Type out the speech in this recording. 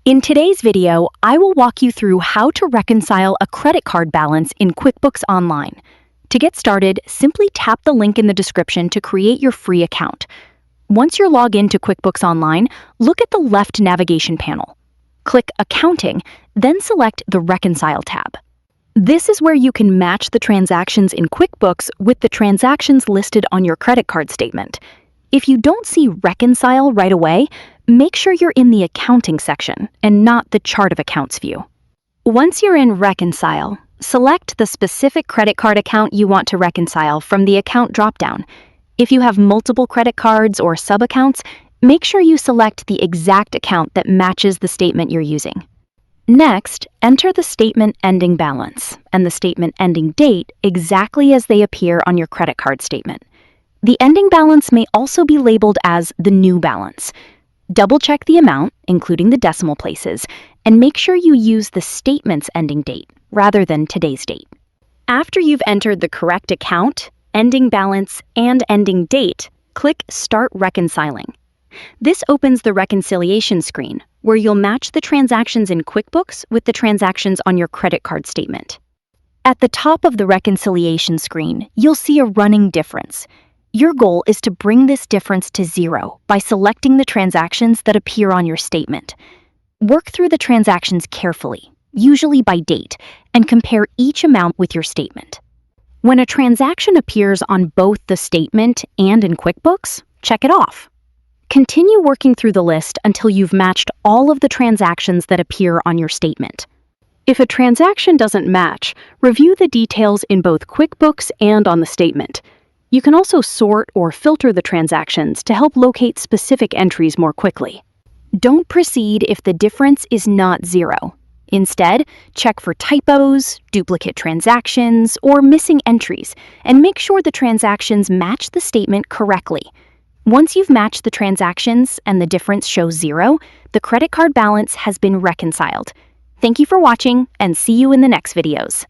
In today's video, I will walk you through how to reconcile a credit card balance in QuickBooks Online. To get started, simply tap the link in the description to create your free account. Once you're logged into QuickBooks Online, look at the left navigation panel. Click Accounting, then select the Reconcile tab. This is where you can match the transactions in QuickBooks with the transactions listed on your credit card statement. If you don't see Reconcile right away, make sure you're in the Accounting section and not the Chart of Accounts view. Once you're in Reconcile, select the specific credit card account you want to reconcile from the Account dropdown. If you have multiple credit cards or sub-accounts, make sure you select the exact account that matches the statement you're using. Next, enter the statement ending balance and the statement ending date exactly as they appear on your credit card statement. The ending balance may also be labeled as the new balance. Double-check the amount, including the decimal places, and make sure you use the statement's ending date rather than today's date. After you've entered the correct account, ending balance, and ending date, click Start Reconciling. This opens the reconciliation screen, where you'll match the transactions in QuickBooks with the transactions on your credit card statement. At the top of the reconciliation screen, you'll see a running difference. Your goal is to bring this difference to zero by selecting the transactions that appear on your statement. Work through the transactions carefully, usually by date, and compare each amount with your statement. When a transaction appears on both the statement and in QuickBooks, check it off. Continue working through the list until you've matched all of the transactions that appear on your statement. If a transaction doesn't match, review the details in both QuickBooks and on the statement. You can also sort or filter the transactions to help locate specific entries more quickly. Don't proceed if the difference is not zero. Instead, check for typos, duplicate transactions, or missing entries, and make sure the transactions match the statement correctly. Once you've matched the transactions and the difference shows zero, the credit card balance has been reconciled. Thank you for watching, and see you in the next videos.